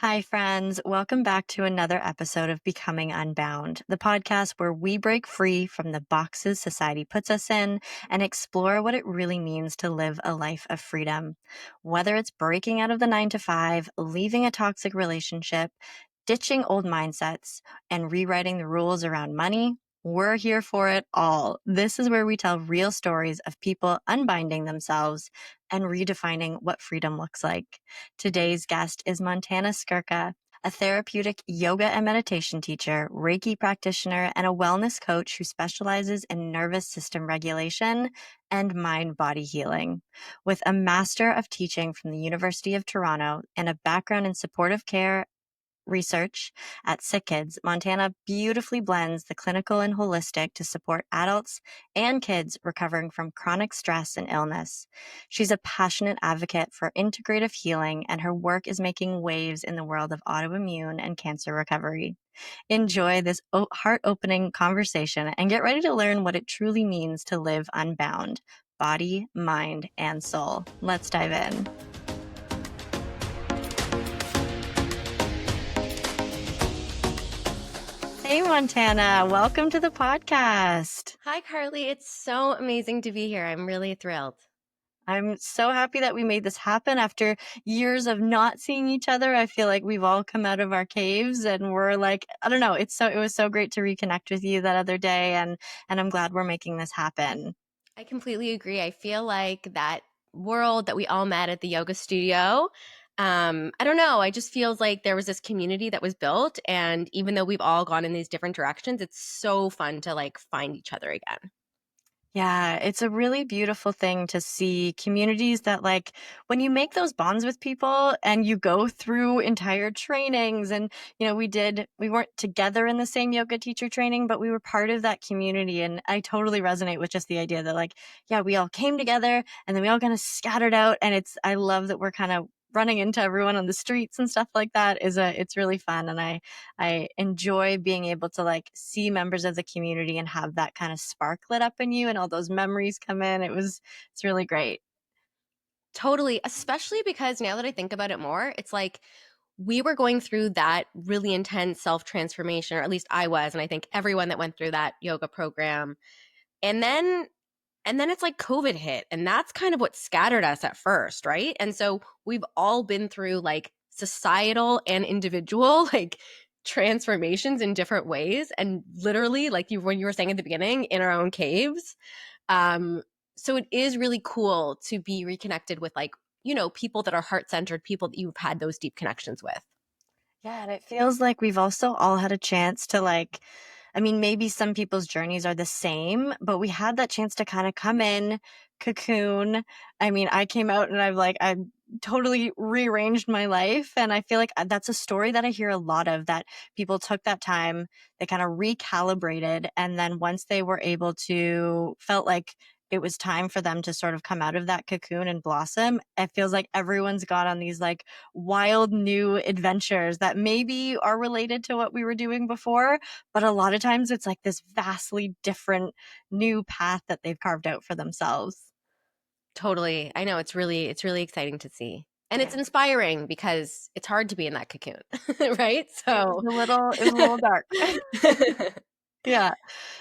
Hi, friends. Welcome back to another episode of Becoming Unbound, the podcast where we break free from the boxes society puts us in and explore what it really means to live a life of freedom. Whether it's breaking out of the 9 to 5, leaving a toxic relationship, ditching old mindsets, and rewriting the rules around money, we're here for it all. This is where we tell real stories of people unbinding themselves and redefining what freedom looks like. Today's guest is Montana Skurka, a therapeutic yoga and meditation teacher, Reiki practitioner, and a wellness coach who specializes in nervous system regulation and mind-body healing. With a Master of Teaching from the University of Toronto and a background in supportive care research at Sick Kids, Montana beautifully blends the clinical and holistic to support adults and kids recovering from chronic stress and illness. She's a passionate advocate for integrative healing, and her work is making waves in the world of autoimmune and cancer recovery. Enjoy this heart-opening conversation and get ready to learn what it truly means to live unbound, body, mind, and soul. Let's dive in. Hey, Montana. Welcome to the podcast. Hi, Carly. It's so amazing to be here. I'm really thrilled. I'm so happy that we made this happen after years of not seeing each other. I feel like we've all come out of our caves and we're like, I don't know. It was so great to reconnect with you that other day, and I'm glad we're making this happen. I completely agree. I feel like that world that we all met at the yoga studio, I don't know. I just feels like there was this community that was built, and even though we've all gone in these different directions, it's so fun to like find each other again. Yeah, it's a really beautiful thing to see communities that, like, when you make those bonds with people and you go through entire trainings and, we weren't together in the same yoga teacher training, but we were part of that community. And I totally resonate with just the idea that, like, yeah, we all came together and then we all kind of scattered out. And I love that we're kind of running into everyone on the streets and stuff like that. It's really fun. And I enjoy being able to like see members of the community and have that kind of spark lit up in you and all those memories come in. It's really great. Totally, especially because now that I think about it more, it's like we were going through that really intense self transformation, or at least I was, and I think everyone that went through that yoga program. And then it's like COVID hit, and that's kind of what scattered us at first, right? And so we've all been through like societal and individual like transformations in different ways, and literally like when you were saying at the beginning, in our own caves. Um so it is really cool to be reconnected with like, people that are heart-centered, people that you've had those deep connections with. Yeah, and it feels like we've also all had a chance to like, I mean, maybe some people's journeys are the same, but we had that chance to kind of come in, cocoon. I mean, I came out and I totally rearranged my life. And I feel like that's a story that I hear a lot of, that people took that time, they kind of recalibrated. And then once they were able to, felt like it was time for them to sort of come out of that cocoon and blossom. It feels like everyone's got on these like wild new adventures that maybe are related to what we were doing before, but a lot of times it's like this vastly different new path that they've carved out for themselves. Totally. I know it's really exciting to see. And it's Yeah. inspiring because it's hard to be in that cocoon, right? So It was a little dark. Yeah.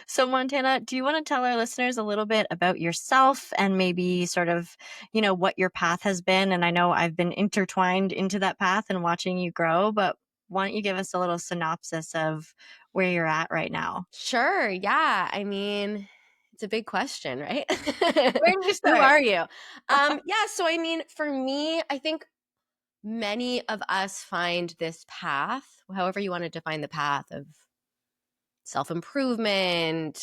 So Montana, do you want to tell our listeners a little bit about yourself and maybe sort of, what your path has been? And I know I've been intertwined into that path and watching you grow, but why don't you give us a little synopsis of where you're at right now? Sure. Yeah. I mean, it's a big question, right? Where did you Who start? are you? Yeah. So, I mean, for me, I think many of us find this path, however you want to define the path of self improvement,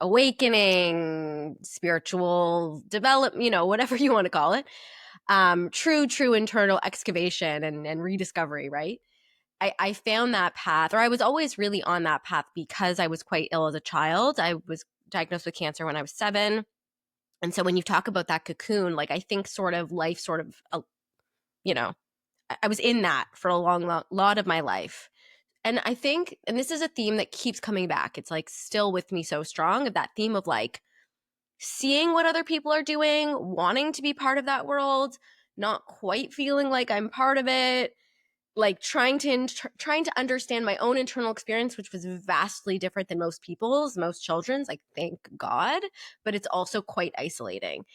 awakening, spiritual development, whatever you want to call it. True internal excavation and rediscovery, right? I found that path, or I was always really on that path because I was quite ill as a child. I was diagnosed with cancer when I was 7. And so when you talk about that cocoon, like I think sort of life sort of, you know, I was in that for a long lot of my life. And I think, and this is a theme that keeps coming back. It's like still with me so strong, of that theme of like seeing what other people are doing, wanting to be part of that world, not quite feeling like I'm part of it, like trying to understand my own internal experience, which was vastly different than most people's, most children's, like thank God, but it's also quite isolating.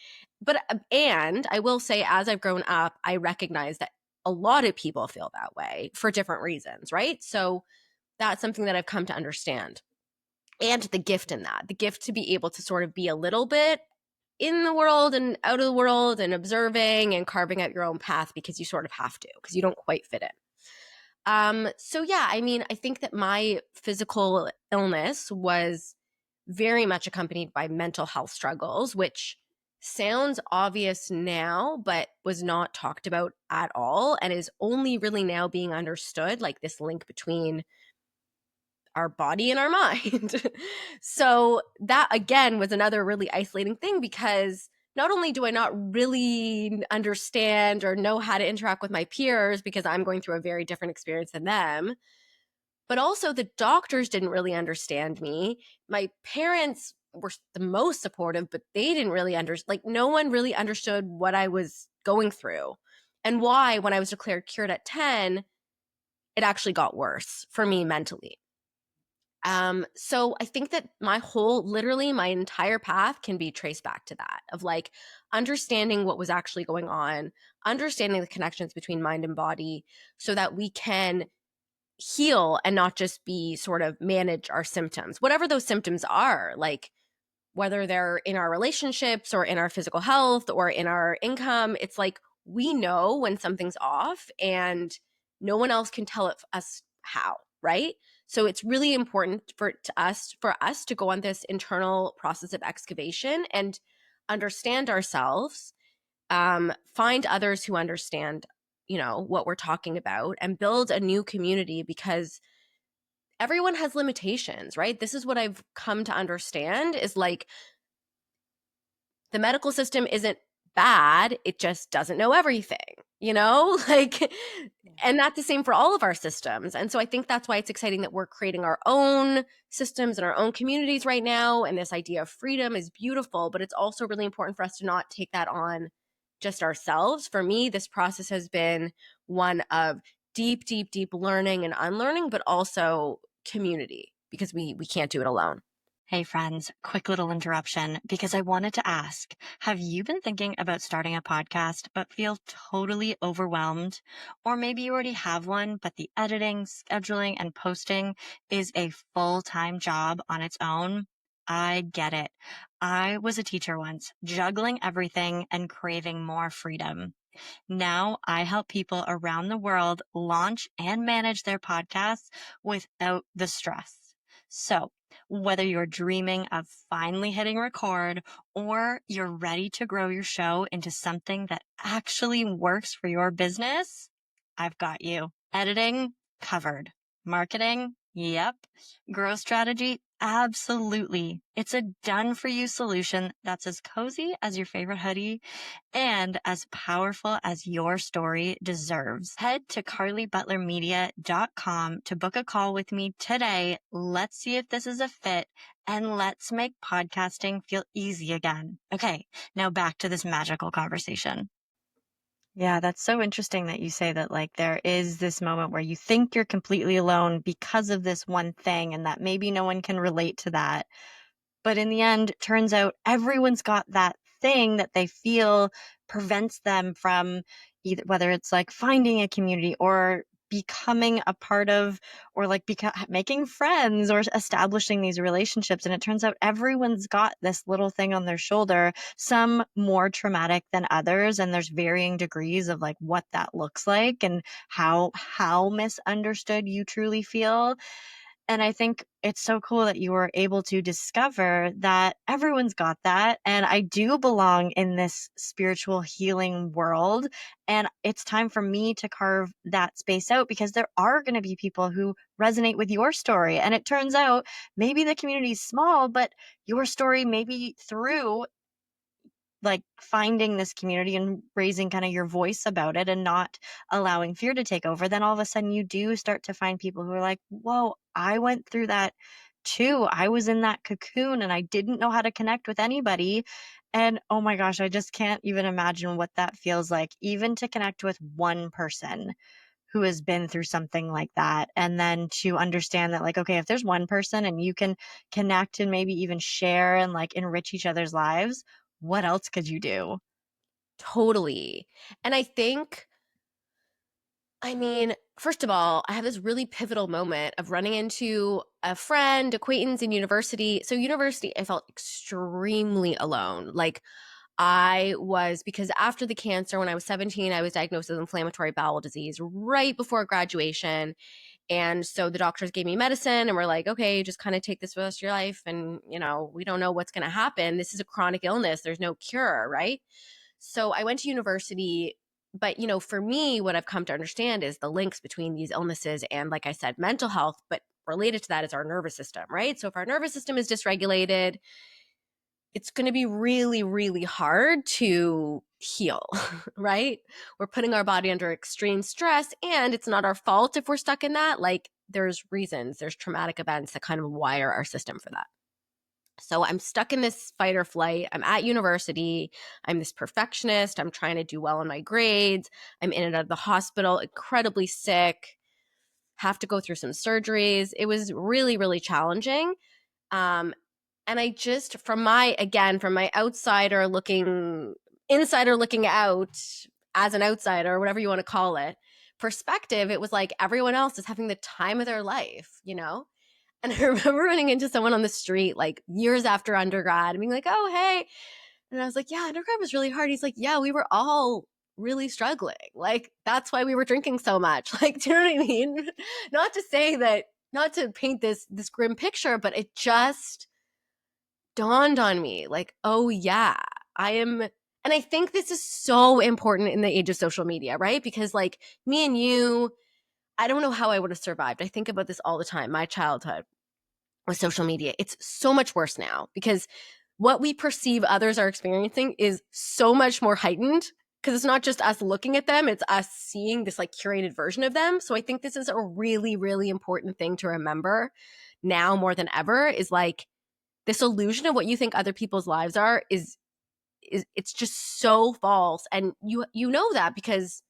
But and I will say, as I've grown up, I recognize that a lot of people feel that way for different reasons, right? So that's something that I've come to understand. And the gift in that, the gift to be able to sort of be a little bit in the world and out of the world and observing and carving out your own path because you sort of have to, because you don't quite fit in. So yeah, I mean, I think that my physical illness was very much accompanied by mental health struggles, which sounds obvious now, but was not talked about at all and is only really now being understood, like this link between our body and our mind. So that again was another really isolating thing because not only do I not really understand or know how to interact with my peers because I'm going through a very different experience than them, but also the doctors didn't really understand me. My parents were the most supportive, but they didn't really understand. Like no one really understood what I was going through and why when I was declared cured at 10, it actually got worse for me mentally. So I think that literally my entire path can be traced back to that of like understanding what was actually going on, understanding the connections between mind and body so that we can heal and not just be sort of manage our symptoms, whatever those symptoms are, like whether they're in our relationships or in our physical health or in our income. It's like we know when something's off and no one else can tell us how, right? So it's really important for us to go on this internal process of excavation and understand ourselves, find others who understand, what we're talking about, and build a new community because everyone has limitations, right? This is what I've come to understand is like the medical system isn't bad, it just doesn't know everything, like, and that's the same for all of our systems. And so I think that's why it's exciting that we're creating our own systems and our own communities right now. And this idea of freedom is beautiful, but it's also really important for us to not take that on just ourselves. For me, this process has been one of deep, deep, deep learning and unlearning, but also community because we can't do it alone. Hey friends, quick little interruption because I wanted to ask, have you been thinking about starting a podcast but feel totally overwhelmed? Or maybe you already have one, but the editing, scheduling, and posting is a full-time job on its own? I get it. I was a teacher once, juggling everything and craving more freedom. Now I help people around the world launch and manage their podcasts without the stress. So, whether you're dreaming of finally hitting record or you're ready to grow your show into something that actually works for your business, I've got you. Editing, covered. Marketing, yep. Growth strategy, absolutely. It's a done for you solution that's as cozy as your favorite hoodie and as powerful as your story deserves. Head to carlybutlermedia.com to book a call with me today. Let's see if this is a fit and let's make podcasting feel easy again. Okay, now back to this magical conversation. Yeah, that's so interesting that you say that like there is this moment where you think you're completely alone because of this one thing and that maybe no one can relate to that. But in the end, it turns out everyone's got that thing that they feel prevents them from either whether it's like finding a community or becoming a part of or like making friends or establishing these relationships. And it turns out everyone's got this little thing on their shoulder, some more traumatic than others. And there's varying degrees of like what that looks like and how misunderstood you truly feel. And I think it's so cool that you were able to discover that everyone's got that. And I do belong in this spiritual healing world. And it's time for me to carve that space out because there are going to be people who resonate with your story. And it turns out maybe the community is small, but your story, maybe through like finding this community and raising kind of your voice about it and not allowing fear to take over, then all of a sudden you do start to find people who are like, whoa, I went through that too. I was in that cocoon and I didn't know how to connect with anybody. And oh my gosh, I just can't even imagine what that feels like, even to connect with one person who has been through something like that. And then to understand that, like, okay, if there's one person and you can connect and maybe even share and like enrich each other's lives, what else could you do? Totally. And I think, I mean, first of all, I have this really pivotal moment of running into a friend, acquaintance in university. So, university, I felt extremely alone. Like, because after the cancer, when I was 17, I was diagnosed with inflammatory bowel disease right before graduation. And so the doctors gave me medicine and were like, okay, just kind of take this for the rest of your life. And, we don't know what's going to happen. This is a chronic illness. There's no cure, right? So I went to university. But, for me, what I've come to understand is the links between these illnesses and, like I said, mental health. But related to that is our nervous system, right? So if our nervous system is dysregulated, it's going to be really, really hard to heal, right? We're putting our body under extreme stress, and it's not our fault if we're stuck in that. Like, there's reasons, there's traumatic events that kind of wire our system for that. So I'm stuck in this fight or flight. I'm at university. I'm this perfectionist. I'm trying to do well in my grades. I'm in and out of the hospital, incredibly sick, have to go through some surgeries. It was really, really challenging. Um, and I just, from my insider looking out as an outsider, whatever you want to call it, perspective, it was like everyone else is having the time of their life. And I remember running into someone on the street like years after undergrad and being like, oh, hey. And I was like, yeah, undergrad was really hard. He's like, yeah, we were all really struggling. Like, that's why we were drinking so much. Like, do you know what I mean? Not to say that, not to paint this grim picture, but it just dawned on me like, oh yeah, and I think this is so important in the age of social media, right? Because like me and you, I don't know how I would have survived. I think about this all the time. My childhood with social media, it's so much worse now because what we perceive others are experiencing is so much more heightened because it's not just us looking at them, it's us seeing this like curated version of them. So I think this is a really, really important thing to remember now more than ever is like this illusion of what you think other people's lives are is it's just so false. And you know that because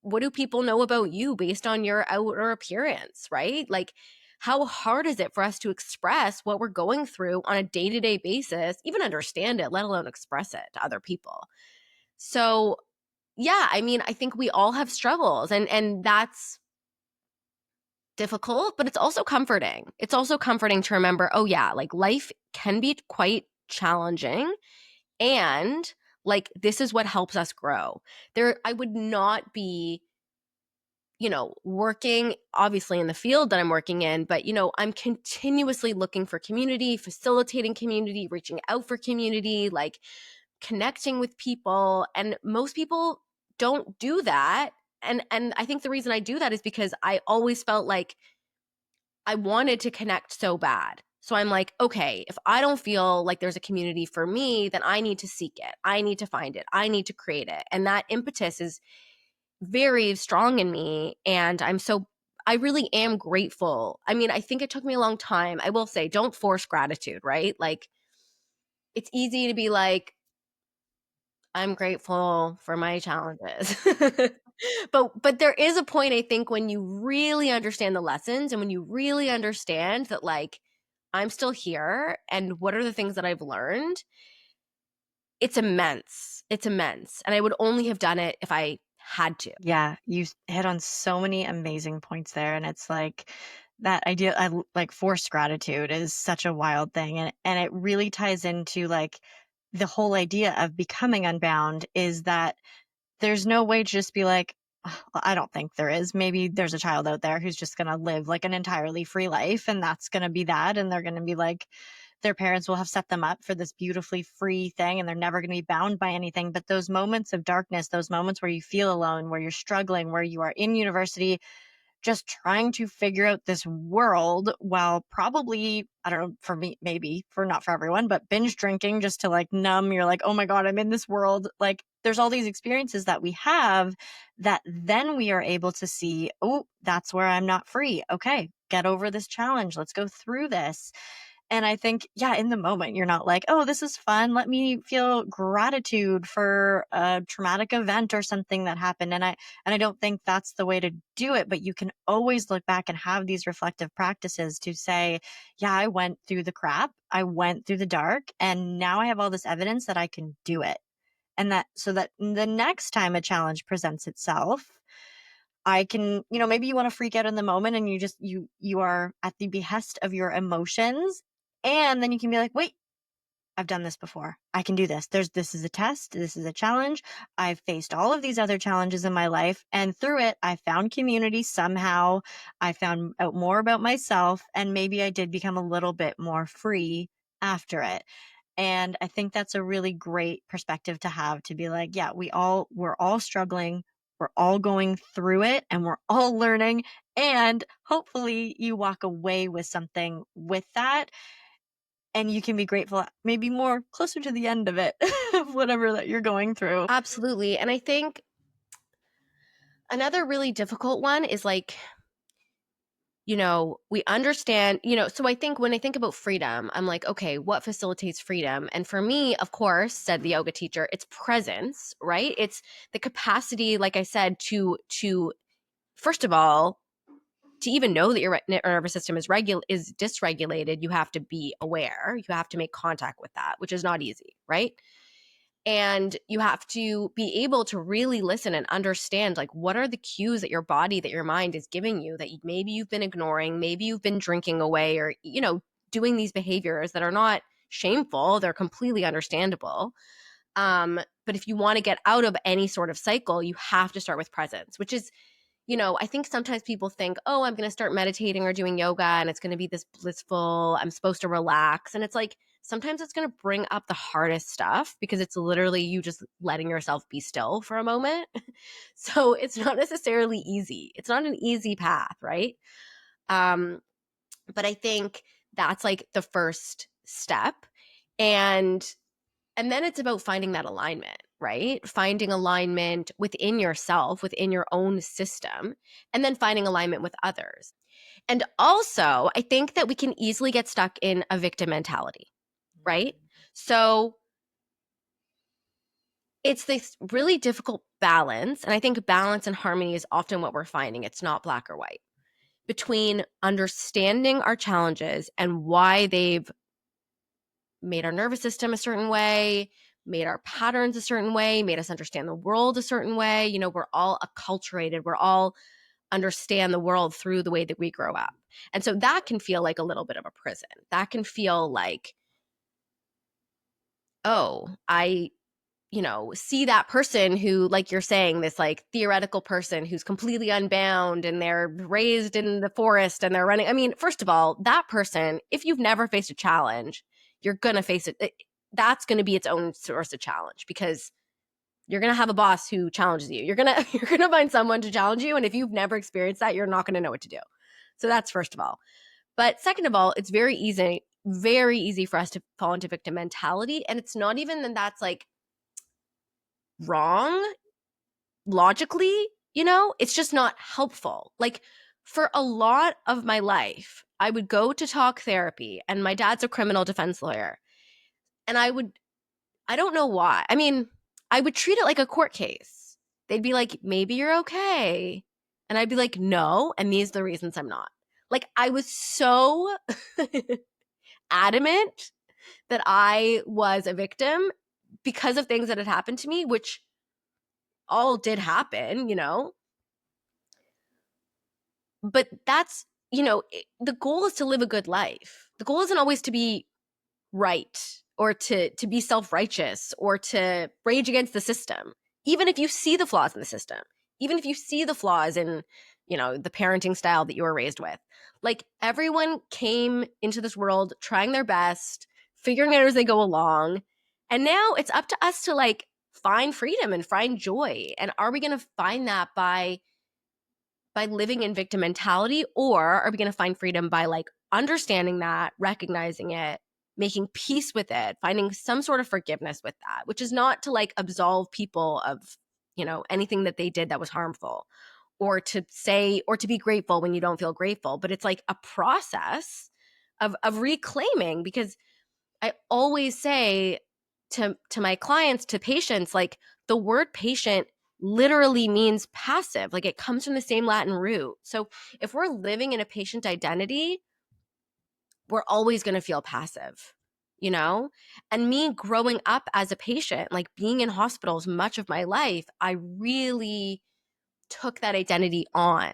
what do people know about you based on your outer appearance, right? Like, how hard is it for us to express what we're going through on a day-to-day basis, even understand it, let alone express it to other people? So yeah, I mean, I think we all have struggles and that's difficult, but it's also comforting. It's also comforting to remember, oh yeah, like life can be quite challenging and like this is what helps us grow. I would not be working obviously in the field that I'm working in, but I'm continuously looking for community, facilitating community, reaching out for community, like connecting with people, and most people don't do that. And I think the reason I do that is because I always felt like I wanted to connect so bad. So I'm like, okay, if I don't feel like there's a community for me, then I need to seek it. I need to find it. I need to create it. And that impetus is very strong in me. And I really am grateful. I mean, I think it took me a long time. I will say, don't force gratitude, right? Like, it's easy to be like, I'm grateful for my challenges. But there is a point I think when you really understand the lessons and when you really understand that like I'm still here and what are the things that I've learned, it's immense. It's immense. And I would only have done it if I had to. Yeah, you hit on so many amazing points there. And it's like that idea, like forced gratitude is such a wild thing. And it really ties into like the whole idea of becoming unbound is that there's no way to just be like, "Ugh, well, I don't think there is. Maybe there's a child out there who's just going to live like an entirely free life and that's going to be that. And they're going to be like, their parents will have set them up for this beautifully free thing and they're never going to be bound by anything. But those moments of darkness, those moments where you feel alone, where you're struggling, where you are in university, just trying to figure out this world while probably, I don't know, for me, maybe for not for everyone, but binge drinking just to like numb. You're like, oh my God, I'm in this world. Like there's all these experiences that we have that then we are able to see, oh, that's where I'm not free. Okay, get over this challenge. Let's go through this. And I think, yeah, in the moment, you're not like, oh, this is fun. Let me feel gratitude for a traumatic event or something that happened. And I don't think that's the way to do it, but you can always look back and have these reflective practices to say, yeah, I went through the crap. I went through the dark, and now I have all this evidence that I can do it. And that so that the next time a challenge presents itself, I can, maybe you want to freak out in the moment and you are at the behest of your emotions. And then you can be like, wait, I've done this before. I can do this. This is a test. This is a challenge. I've faced all of these other challenges in my life. And through it, I found community somehow. I found out more about myself. And maybe I did become a little bit more free after it. And I think that's a really great perspective to have, to be like, yeah, we're all struggling. We're all going through it and we're all learning. And hopefully you walk away with something with that, and you can be grateful maybe more closer to the end of it, of whatever that you're going through. Absolutely. And I think another really difficult one is like, we understand, so I think when I think about freedom, I'm like, okay, what facilitates freedom? And for me, of course, said the yoga teacher, it's presence, right? It's the capacity, like I said, to first of all, to even know that your nervous system is dysregulated, you have to be aware. You have to make contact with that, which is not easy, right? And you have to be able to really listen and understand, like, what are the cues that your body, that your mind is giving you that maybe you've been ignoring, maybe you've been drinking away, or doing these behaviors that are not shameful, they're completely understandable. But if you want to get out of any sort of cycle, you have to start with presence, which is, I think sometimes people think, oh, I'm going to start meditating or doing yoga and it's going to be this blissful, I'm supposed to relax. And it's like, sometimes it's going to bring up the hardest stuff because it's literally you just letting yourself be still for a moment. So it's not necessarily easy. It's not an easy path, right? Um, but I think that's like the first step. And then it's about finding that alignment, right? Finding alignment within yourself, within your own system, and then finding alignment with others. And also, I think that we can easily get stuck in a victim mentality, right? So it's this really difficult balance. And I think balance and harmony is often what we're finding. It's not black or white, between understanding our challenges and why they've made our nervous system a certain way, made our patterns a certain way, made us understand the world a certain way. We're all acculturated. We're all understand the world through the way that we grow up. And so that can feel like a little bit of a prison. That can feel like, oh, I see that person who, like you're saying, this like theoretical person who's completely unbound and they're raised in the forest and they're running. I mean, first of all, that person, if you've never faced a challenge, you're going to face it. That's going to be its own source of challenge because you're going to have a boss who challenges you. You're going to you're going to find someone to challenge you, and if you've never experienced that, you're not going to know what to do. So that's first of all. But second of all, it's very easy for us to fall into victim mentality, and it's not even that that's like wrong logically, it's just not helpful. Like for a lot of my life, I would go to talk therapy, and my dad's a criminal defense lawyer. And I don't know why. I mean, I would treat it like a court case. They'd be like, maybe you're okay. And I'd be like, no. And these are the reasons I'm not. Like, I was so adamant that I was a victim because of things that had happened to me, which all did happen, But that's, the goal is to live a good life. The goal isn't always to be right or to be self-righteous or to rage against the system, even if you see the flaws in the system, even if you see the flaws in the parenting style that you were raised with. Like, everyone came into this world trying their best, figuring it out as they go along, and now it's up to us to like find freedom and find joy. And are we going to find that by living in victim mentality, or are we going to find freedom by like understanding that, recognizing it, making peace with it, finding some sort of forgiveness with that, which is not to like absolve people of, anything that they did that was harmful, or to say, or to be grateful when you don't feel grateful, but it's like a process of reclaiming, because I always say to my clients, to patients, like the word patient literally means passive. Like it comes from the same Latin root. So if we're living in a patient identity, we're always going to feel passive, you know? And me growing up as a patient, like being in hospitals much of my life, I really took that identity on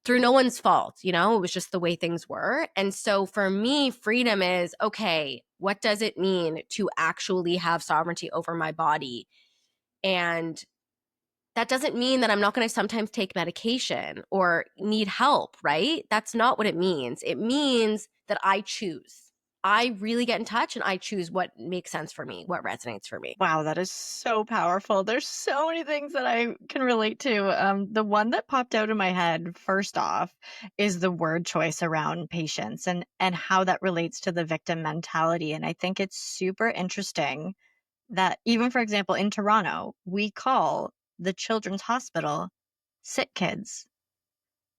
through no one's fault, you know? It was just the way things were. And so for me, freedom is, okay, what does it mean to actually have sovereignty over my body? And that doesn't mean that I'm not going to sometimes take medication or need help, right? That's not what it means. It means that I choose. I really get in touch and I choose what makes sense for me, what resonates for me. Wow, that is so powerful. There's so many things that I can relate to. The one that popped out in my head, first off, is the word choice around patience and how that relates to the victim mentality. And I think it's super interesting that even, for example, in Toronto, we call the children's hospital sick kids.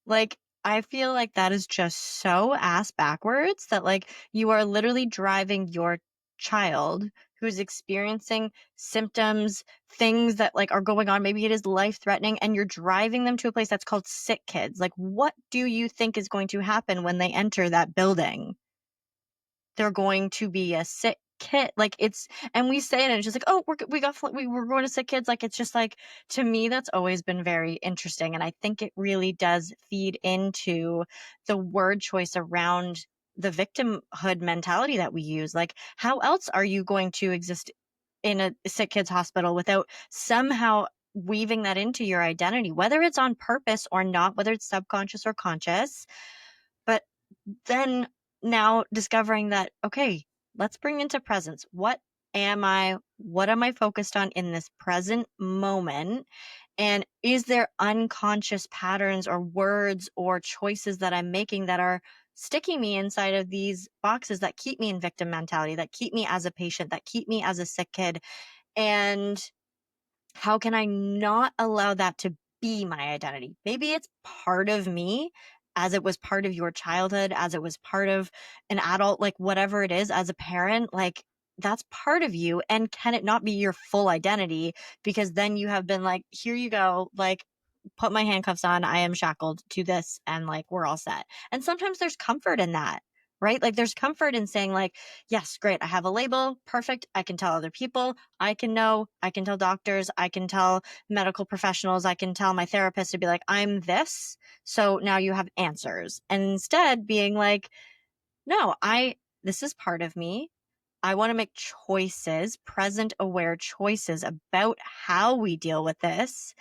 Like, I feel like that is just so ass backwards that, like, you are literally driving your child who's experiencing symptoms, things that, like, are going on. Maybe it is life-threatening, and you're driving them to a place that's called sick kids. Like, what do you think is going to happen when they enter that building? They're going to be a sick kid. Like it's, and we say it and it's just like, oh, we're going to sick kids. Like, it's just like, to me, that's always been very interesting. And I think it really does feed into the word choice around the victimhood mentality that we use. Like, how else are you going to exist in a sick kids hospital without somehow weaving that into your identity, whether it's on purpose or not, whether it's subconscious or conscious? But then now discovering that, okay, let's bring into presence. What am I? What am I focused on in this present moment? And is there unconscious patterns or words or choices that I'm making that are sticking me inside of these boxes that keep me in victim mentality, that keep me as a patient, that keep me as a sick kid? And how can I not allow that to be my identity? Maybe it's part of me, as it was part of your childhood, as it was part of an adult, like whatever it is, as a parent, like that's part of you. And can it not be your full identity? Because then you have been like, here you go, like put my handcuffs on. I am shackled to this and like we're all set. And sometimes there's comfort in that, right? Like there's comfort in saying like, yes, great. I have a label. Perfect. I can tell other people. I can know. I can tell doctors. I can tell medical professionals. I can tell my therapist to be like, I'm this. So now you have answers. And instead being like, no, this is part of me. I want to make choices, present aware choices about how we deal with this.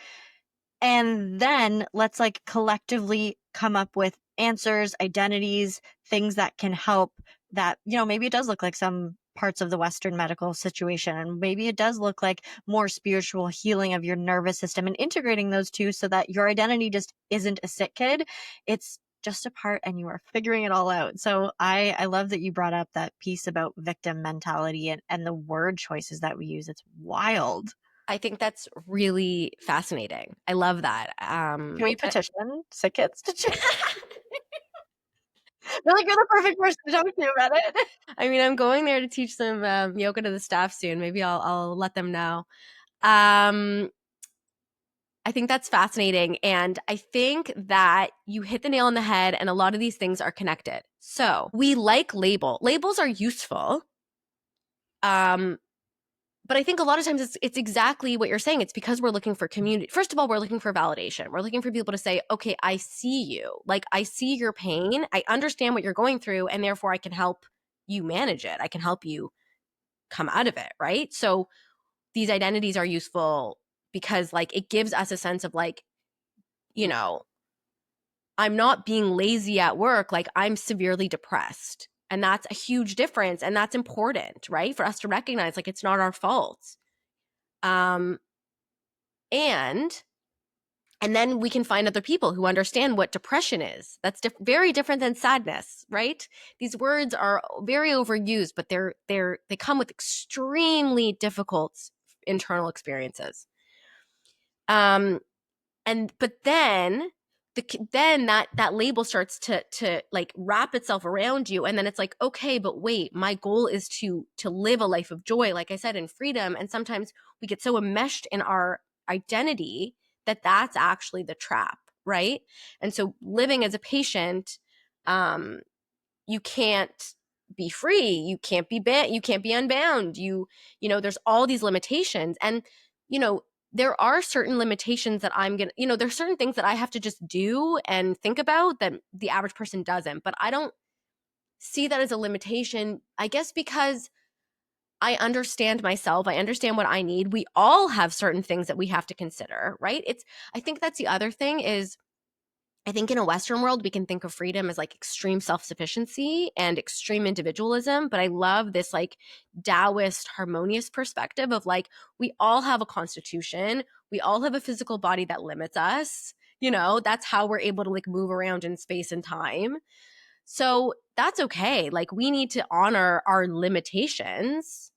And then let's like collectively come up with answers, identities, things that can help that, maybe it does look like some parts of the Western medical situation. And maybe it does look like more spiritual healing of your nervous system and integrating those two so that your identity just isn't a sick kid. It's just a part and you are figuring it all out. So I love that you brought up that piece about victim mentality and the word choices that we use. It's wild. I think that's really fascinating. I love that. Can we petition sick kids to change? They're like, you're the perfect person to talk to about it. I mean, I'm going there to teach some yoga to the staff soon. Maybe I'll let them know. I think that's fascinating. And I think that you hit the nail on the head, and a lot of these things are connected. So we like labels are useful. But I think a lot of times it's exactly what you're saying. It's because we're looking for community. First of all, we're looking for validation. We're looking for people to say, okay, I see you. Like, I see your pain. I understand what you're going through, and therefore I can help you manage it. I can help you come out of it, right? So these identities are useful because, like, it gives us a sense of, like, you know, I'm not being lazy at work. Like, I'm severely depressed. And that's a huge difference. And that's important, right? For us to recognize, like, it's not our fault. Um, and then we can find other people who understand what depression is. That's very different than sadness, right? These words are very overused, but they come with extremely difficult internal experiences. But then then that label starts to like wrap itself around you, and then it's like, okay, but wait, my goal is to live a life of joy, like I said, in freedom. And sometimes we get so enmeshed in our identity that that's actually the trap, right? And so living as a patient, you can't be free, you can't be you can't be unbound, there's all these limitations. And you know there are certain limitations that I'm gonna, there's certain things that I have to just do and think about that the average person doesn't. But I don't see that as a limitation, I guess, because I understand myself, I understand what I need. We all have certain things that we have to consider, right? I think that's the other thing is, I think in a Western world, we can think of freedom as like extreme self sufficiency and extreme individualism. But I love this like Taoist harmonious perspective of like, we all have a constitution, we all have a physical body that limits us. That's how we're able to like move around in space and time. So that's okay. Like, we need to honor our limitations.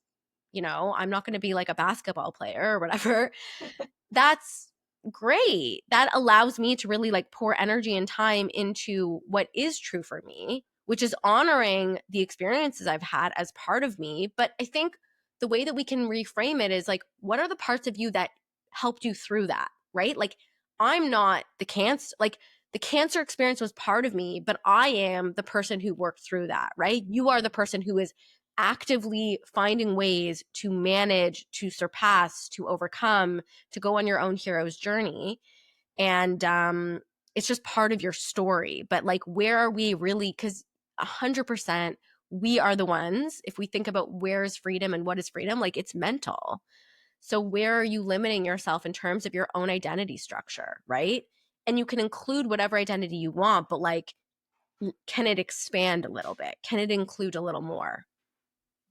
I'm not going to be like a basketball player or whatever. That's great. That allows me to really like pour energy and time into what is true for me, which is honoring the experiences I've had as part of me. But I think the way that we can reframe it is like, what are the parts of you that helped you through that, right? Like, I'm not the cancer, like, the cancer experience was part of me, but I am the person who worked through that, right? You are the person who is actively finding ways to manage, to surpass, to overcome, to go on your own hero's journey. And it's just part of your story. But like, where are we really? Because 100%, we are the ones, if we think about where is freedom and what is freedom, like, it's mental. So where are you limiting yourself in terms of your own identity structure, right? And you can include whatever identity you want, but like, can it expand a little bit? Can it include a little more?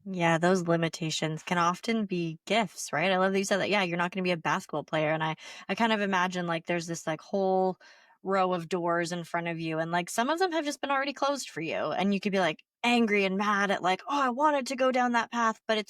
Yeah, those limitations can often be gifts, right? I love that you said that. Yeah, you're not going to be a basketball player. And I kind of imagine like there's this like whole row of doors in front of you. And like some of them have just been already closed for you. And you could be like angry and mad at like, oh, I wanted to go down that path, but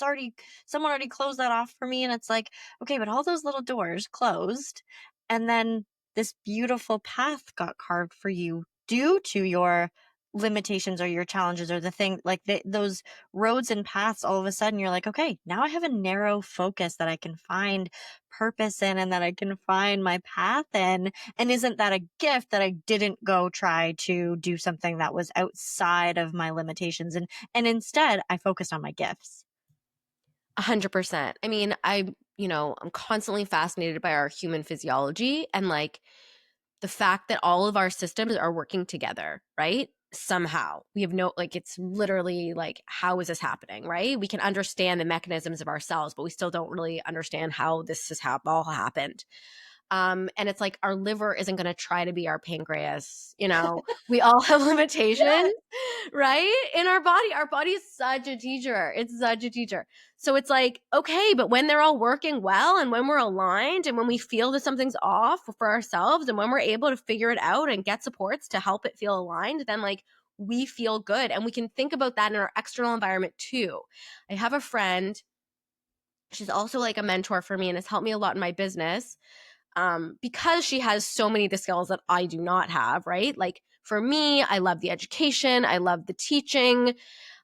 someone already closed that off for me. And it's like, okay, but all those little doors closed. And then this beautiful path got carved for you due to your limitations or your challenges or the thing like those roads and paths. All of a sudden you're like, okay, now I have a narrow focus that I can find purpose in and that I can find my path in. And isn't that a gift that I didn't go try to do something that was outside of my limitations, and instead I focused on my gifts. 100%. I mean, I'm constantly fascinated by our human physiology and like the fact that all of our systems are working together, right? Somehow. We have no, like, it's literally like, how is this happening, right? We can understand the mechanisms of ourselves, but we still don't really understand how this has all happened. And it's like, our liver isn't going to try to be our pancreas. We all have limitations, right? In our body. Our body is such a teacher. It's such a teacher. So it's like, okay, but when they're all working well and when we're aligned and when we feel that something's off for ourselves and when we're able to figure it out and get supports to help it feel aligned, then like, we feel good. And we can think about that in our external environment too. I have a friend, she's also like a mentor for me and has helped me a lot in my business, because she has so many of the skills that I do not have, right? Like, for me, I love the education, I love the teaching.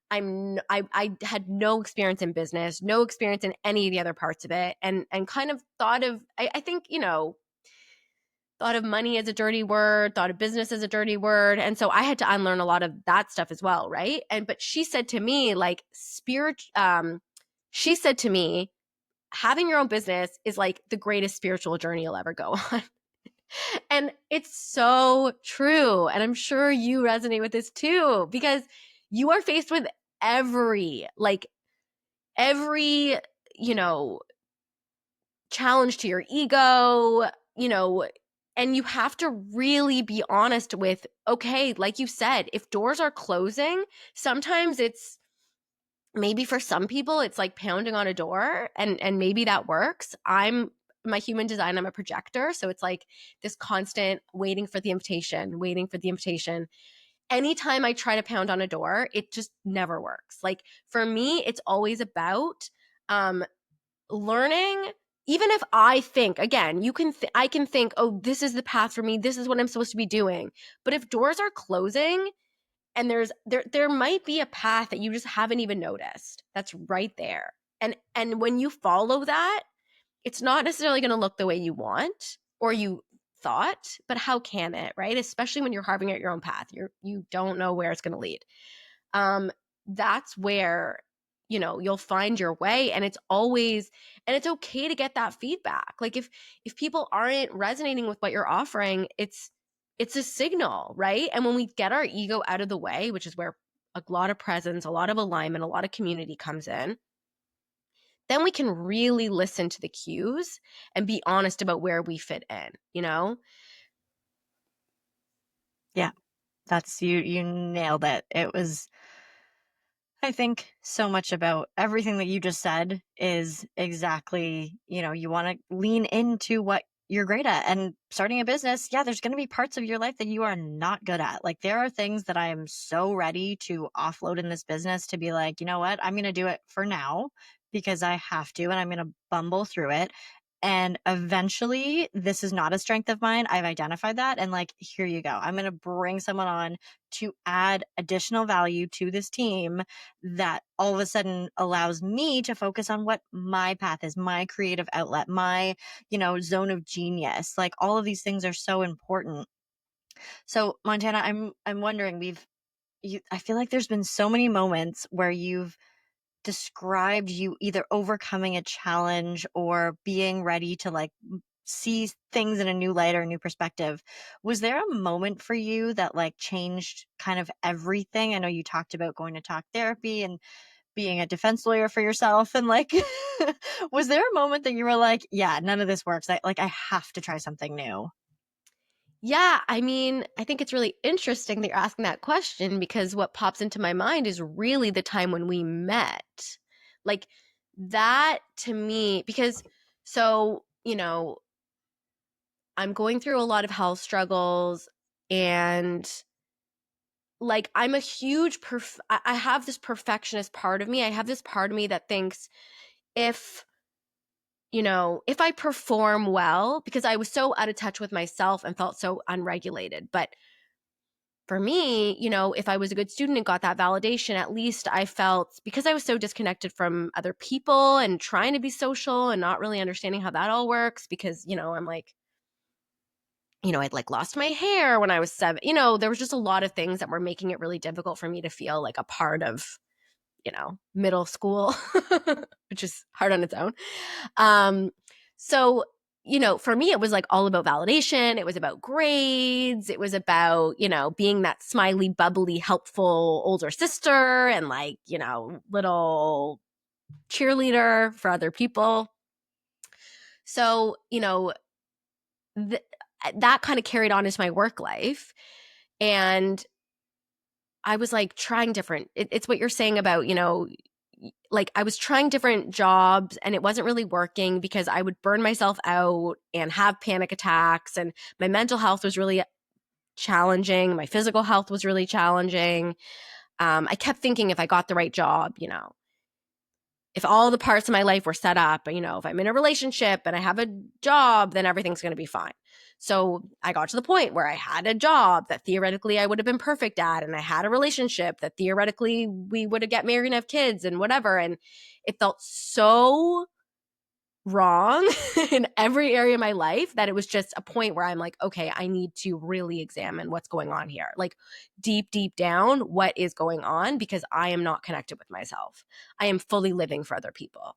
I had no experience in business, no experience in any of the other parts of it, and kind of thought of, I think, thought of money as a dirty word, thought of business as a dirty word. And so I had to unlearn a lot of that stuff as well, right? But she said to me, like, she said to me, having your own business is like the greatest spiritual journey you'll ever go on. And it's so true. And I'm sure you resonate with this too, because you are faced with every, you know, challenge to your ego, and you have to really be honest with, okay, like you said, if doors are closing, sometimes it's, maybe for some people it's like pounding on a door, and maybe that works. My human design, I'm a projector, so it's like this constant waiting for the invitation, waiting for the invitation. Anytime I try to pound on a door, it just never works. Like, for me, it's always about learning even if I think, again, I can think, oh, this is the path for me. This is what I'm supposed to be doing. But if doors are closing and there might be a path that you just haven't even noticed that's right there. And when you follow that, it's not necessarily going to look the way you want or you thought, but how can it, right? Especially when you're carving out your own path. You don't know where it's going to lead. um that's where, you'll find your way. And it's okay to get that feedback. Like if people aren't resonating with what you're offering, it's a signal, right? And when we get our ego out of the way, which is where a lot of presence, a lot of alignment, a lot of community comes in, then we can really listen to the cues and be honest about where we fit in. Yeah, that's you nailed it. It was, I think, so much about everything that you just said is exactly, you want to lean into what you're great at. And starting a business, yeah, there's going to be parts of your life that you are not good at. Like, there are things that I am so ready to offload in this business to be like, you know what, I'm going to do it for now because I have to, and I'm going to bumble through it. And eventually, this is not a strength of mine. I've identified that. And like, here you go. I'm going to bring someone on to add additional value to this team that all of a sudden allows me to focus on what my path is, my creative outlet, my, zone of genius. Like, all of these things are so important. So, Montana, I'm wondering, I feel like there's been so many moments where you've described you either overcoming a challenge or being ready to like see things in a new light or a new perspective. Was there a moment for you that like changed kind of everything? I know you talked about going to talk therapy and being a defense lawyer for yourself, and like was there a moment that you were like, yeah, none of this works, I have to try something new? Yeah, I mean, I think it's really interesting that you're asking that question, because what pops into my mind is really the time when we met. Like, that to me, because so, I'm going through a lot of health struggles, and like I'm a huge I have this perfectionist part of me. I have this part of me that thinks, if if I perform well, because I was so out of touch with myself and felt so unregulated. But for me, if I was a good student and got that validation, at least I felt, because I was so disconnected from other people and trying to be social and not really understanding how that all works, because, I'm like, I'd like lost my hair when I was 7. There was just a lot of things that were making it really difficult for me to feel like a part of, middle school, which is hard on its own. So, for me, it was like all about validation. It was about grades. It was about, being that smiley, bubbly, helpful older sister and like, little cheerleader for other people. So, that kind of carried on into my work life. And I was like trying different. It's what you're saying about, like I was trying different jobs and it wasn't really working because I would burn myself out and have panic attacks, and my mental health was really challenging. My physical health was really challenging. I kept thinking, if I got the right job, if all the parts of my life were set up, if I'm in a relationship and I have a job, then everything's going to be fine. So I got to the point where I had a job that theoretically I would have been perfect at, and I had a relationship that theoretically we would have get married and have kids and whatever. And it felt so wrong in every area of my life that it was just a point where I'm like, okay, I need to really examine what's going on here. Like, deep down, what is going on? Because I am not connected with myself. I am fully living for other people.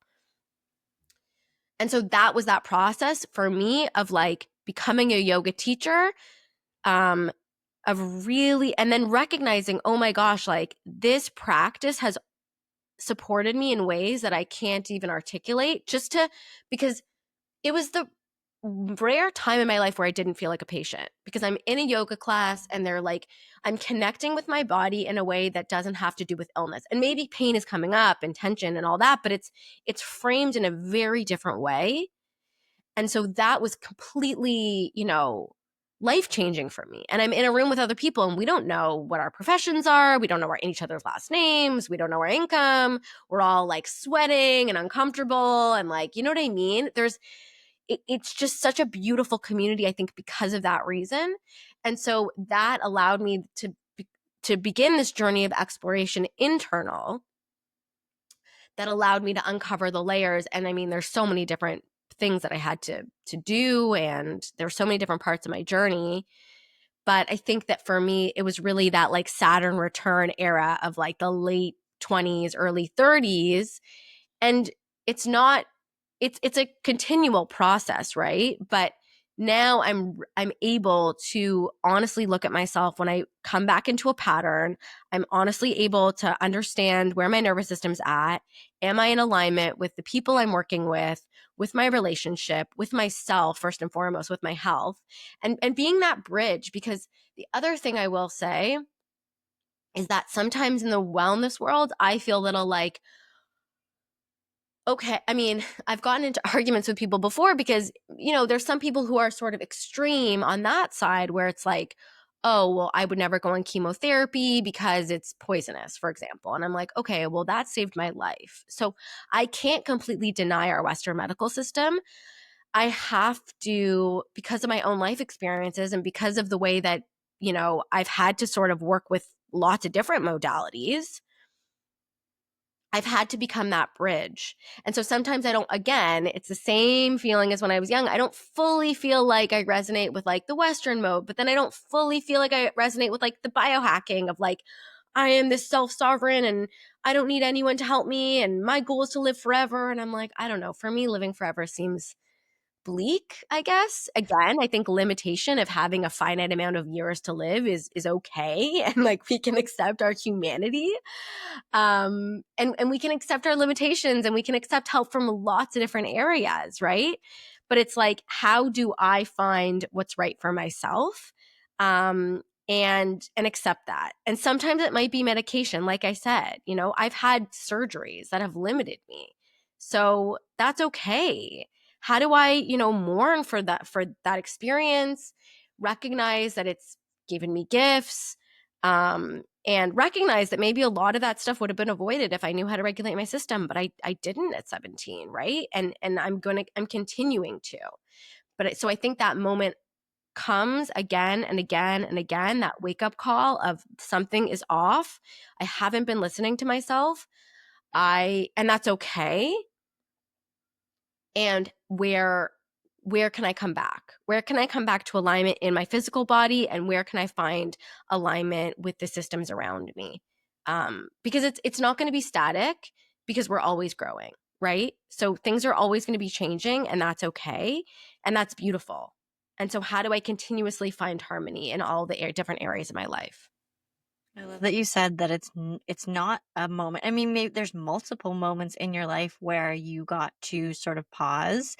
And so that was that process for me of like becoming a yoga teacher, um, of really, and then recognizing, oh my gosh, like this practice has supported me in ways that I can't even articulate, because it was the rare time in my life where I didn't feel like a patient, because I'm in a yoga class and they're like, I'm connecting with my body in a way that doesn't have to do with illness. And maybe pain is coming up and tension and all that, but it's framed in a very different way. And so that was completely, life-changing for me. And I'm in a room with other people and we don't know what our professions are. We don't know each other's last names. We don't know our income. We're all like sweating and uncomfortable and like, you know what I mean? It's just such a beautiful community, I think, because of that reason. And so that allowed me to begin this journey of exploration internal that allowed me to uncover the layers. And I mean, there's so many different things that I had to do, and there's so many different parts of my journey. But I think that for me, it was really that like Saturn return era of like the late 20s, early 30s. And it's not, it's a continual process, right? But now I'm able to honestly look at myself when I come back into a pattern. I'm honestly able to understand where my nervous system's at. Am I in alignment with the people I'm working with my relationship, with myself, first and foremost, with my health, and being that bridge? Because the other thing I will say is that sometimes in the wellness world, I feel a little like, okay, I mean, I've gotten into arguments with people before because, you know, there's some people who are sort of extreme on that side where it's like, oh, well, I would never go on chemotherapy because it's poisonous, for example. And I'm like, okay, well, that saved my life. So I can't completely deny our Western medical system. I have to, because of my own life experiences and because of the way that, you know, I've had to sort of work with lots of different modalities, I've had to become that bridge. And so sometimes I don't, again, it's the same feeling as when I was young. I don't fully feel like I resonate with like the Western mode, but then I don't fully feel like I resonate with like the biohacking of like, I am this self sovereign and I don't need anyone to help me. And my goal is to live forever. And I'm like, I don't know. For me, living forever seems bleak, I guess. Again, I think limitation of having a finite amount of years to live is okay. And like we can accept our humanity. And we can accept our limitations and we can accept help from lots of different areas, right? But it's like, how do I find what's right for myself? And accept that. And sometimes it might be medication, like I said. You know, I've had surgeries that have limited me. So that's okay. How do I, you know, mourn for that experience, recognize that it's given me gifts, and recognize that maybe a lot of that stuff would have been avoided if I knew how to regulate my system, but I didn't at 17, right? And I'm continuing to. So I think that moment comes again and again and again, that wake up call of something is off. I haven't been listening to myself. And that's okay. And where can I come back? Where can I come back to alignment in my physical body, and where can I find alignment with the systems around me? Because it's not going to be static, because we're always growing, right? So things are always going to be changing, and that's okay, and that's beautiful. And so how do I continuously find harmony in all the different areas of my life? I love that you said that it's not a moment. I mean, maybe there's multiple moments in your life where you got to sort of pause,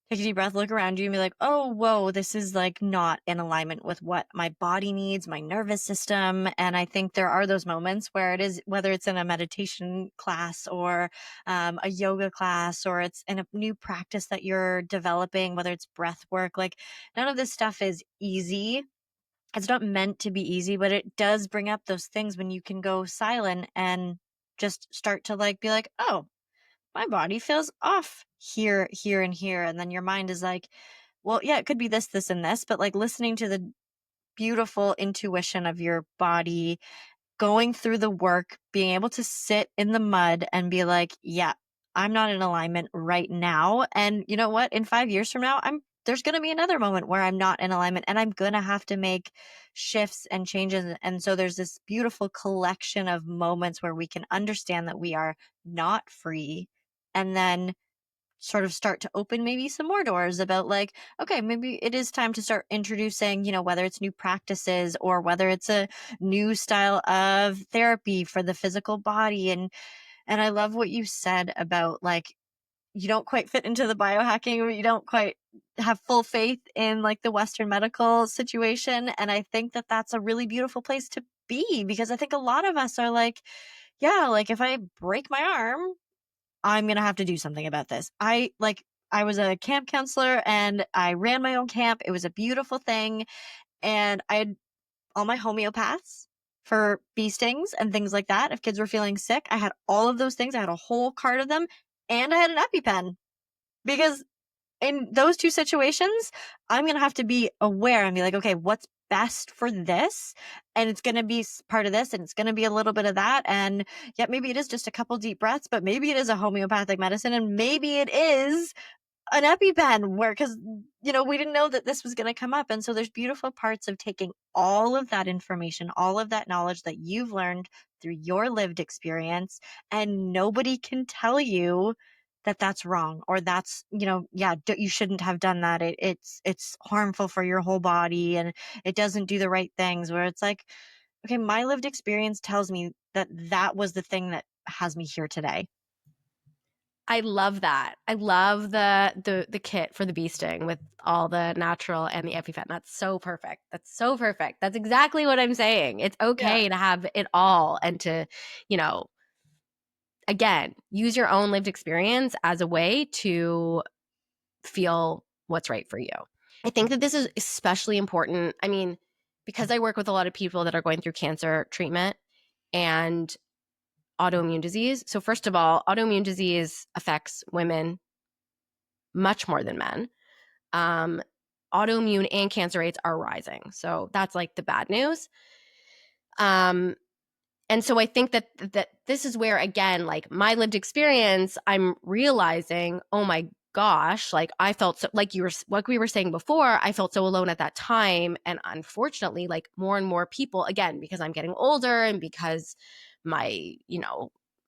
take a deep breath, look around you, and be like, "Oh, whoa, this is like not in alignment with what my body needs, my nervous system." And I think there are those moments where it is, whether it's in a meditation class or a yoga class, or it's in a new practice that you're developing, whether it's breath work. Like none of this stuff is easy. It's not meant to be easy, but it does bring up those things when you can go silent and just start to like be like, "Oh, my body feels off here, here, and here." And then your mind is like, well, yeah, it could be this, this, and this, but like listening to the beautiful intuition of your body, going through the work, being able to sit in the mud and be like, yeah, I'm not in alignment right now. And you know what? In 5 years from now, there's going to be another moment where I'm not in alignment and I'm going to have to make shifts and changes. And so there's this beautiful collection of moments where we can understand that we are not free, and then sort of start to open maybe some more doors about like, okay, maybe it is time to start introducing, you know, whether it's new practices or whether it's a new style of therapy for the physical body. And I love what you said about like, you don't quite fit into the biohacking, or you don't quite have full faith in like the Western medical situation. And I think that that's a really beautiful place to be, because I think a lot of us are like, yeah, like if I break my arm, I'm going to have to do something about this. I like I was a camp counselor and I ran my own camp. It was a beautiful thing. And I had all my homeopaths for bee stings and things like that. If kids were feeling sick, I had all of those things. I had a whole cart of them, and I had an EpiPen because in those two situations, I'm going to have to be aware and be like, okay, what's best for this? And it's going to be part of this and it's going to be a little bit of that. And yet maybe it is just a couple deep breaths, but maybe it is a homeopathic medicine and maybe it is an EpiPen where, because, we didn't know that this was going to come up. And so there's beautiful parts of taking all of that information, all of that knowledge that you've learned through your lived experience, and nobody can tell you that that's wrong or that's, you shouldn't have done that. It's harmful for your whole body and it doesn't do the right things, where it's like, okay, my lived experience tells me that that was the thing that has me here today. I love that. I love the kit for the bee sting with all the natural and the EpiPen. That's so perfect. That's so perfect. That's exactly what I'm saying. It's Yeah. okay to have it all and to, again, use your own lived experience as a way to feel what's right for you. I think that this is especially important. I mean, because I work with a lot of people that are going through cancer treatment and autoimmune disease. So, first of all, autoimmune disease affects women much more than men. Autoimmune and cancer rates are rising. So, that's like the bad news. And so I think that this is where, again, like my lived experience, I'm realizing, oh my gosh, like I felt so, like we were saying before, I felt so alone at that time. And unfortunately, like more and more people, again, because I'm getting older and because my,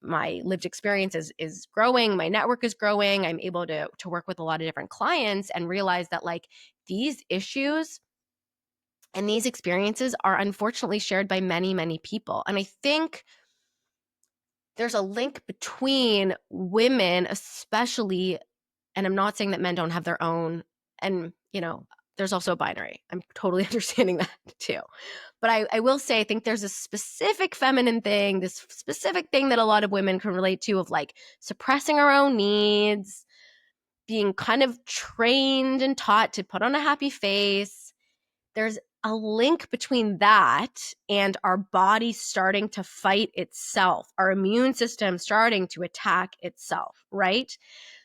my lived experience is growing, my network is growing, I'm able to work with a lot of different clients and realize that like these issues and these experiences are unfortunately shared by many, many people. And I think there's a link between women, especially, and I'm not saying that men don't have their own, and, there's also a binary. I'm totally understanding that too. But I will say, I think there's a specific feminine thing, this specific thing that a lot of women can relate to of like suppressing our own needs, being kind of trained and taught to put on a happy face. There's a link between that and our body starting to fight itself, our immune system starting to attack itself, right?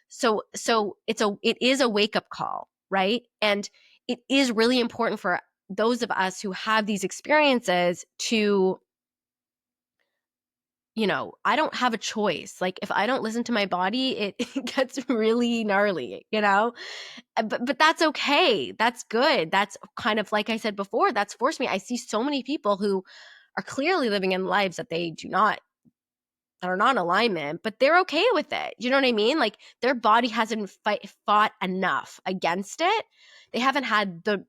So it is a wake-up call, right? And it is really important for those of us who have these experiences to, I don't have a choice. Like if I don't listen to my body, it gets really gnarly, but that's okay. That's good. That's kind of like I said before, that's forced me. I see so many people who are clearly living in lives that they do not, that are not in alignment, but they're okay with it. You know what I mean? Like their body hasn't fought enough against it. They haven't had the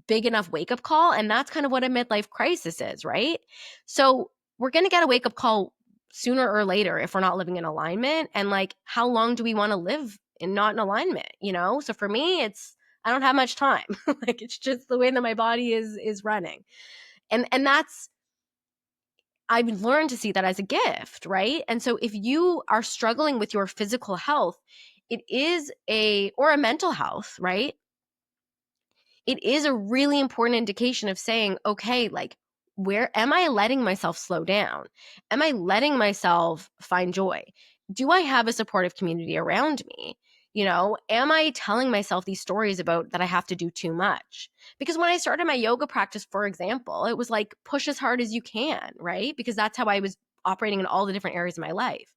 big enough wake up call. And that's kind of what a midlife crisis is, right? So we're going to get a wake up call sooner or later if we're not living in alignment. And like, how long do we want to live in not in alignment? So for me, I don't have much time. Like it's just the way that my body is running. And that's, I've learned to see that as a gift, right? And so if you are struggling with your physical health, or a mental health, right? It is a really important indication of saying, okay, like, where am I letting myself slow down? Am I letting myself find joy? Do I have a supportive community around me? Am I telling myself these stories about that I have to do too much? Because when I started my yoga practice, for example, it was like push as hard as you can, right? Because that's how I was operating in all the different areas of my life.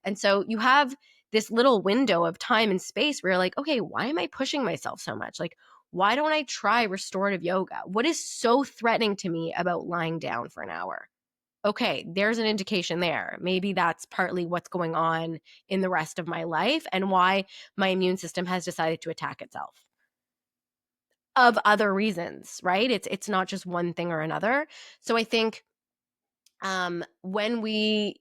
And so you have this little window of time and space where you're like, okay, why am I pushing myself so much? Like, why don't I try restorative yoga? What is so threatening to me about lying down for an hour? Okay, there's an indication there. Maybe that's partly what's going on in the rest of my life and why my immune system has decided to attack itself. Of other reasons, right? It's not just one thing or another. So I think when we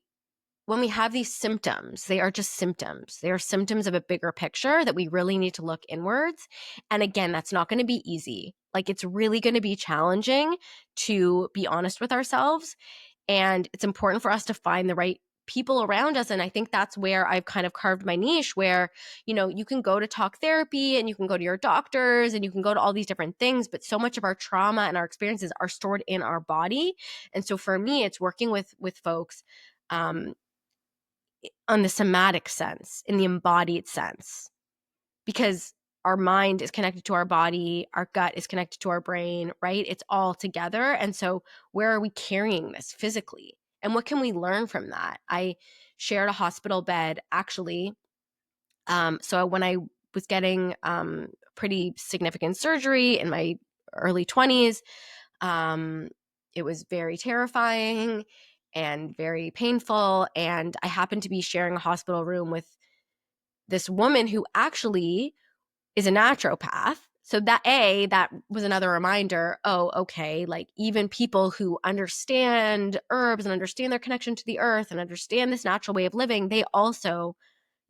have these symptoms, they are just symptoms. They are symptoms of a bigger picture that we really need to look inwards. And again, that's not going to be easy. Like it's really going to be challenging to be honest with ourselves. And it's important for us to find the right people around us. And I think that's where I've kind of carved my niche, where, you can go to talk therapy and you can go to your doctors and you can go to all these different things, but so much of our trauma and our experiences are stored in our body. And so for me, it's working with folks on the somatic sense, in the embodied sense, because our mind is connected to our body, our gut is connected to our brain, right? It's all together. And so where are we carrying this physically? And what can we learn from that? I shared a hospital bed actually. So when I was getting pretty significant surgery in my early 20s, it was very terrifying and very painful. And I happened to be sharing a hospital room with this woman who actually is a naturopath. So that was another reminder, oh, okay, like even people who understand herbs and understand their connection to the earth and understand this natural way of living, they also,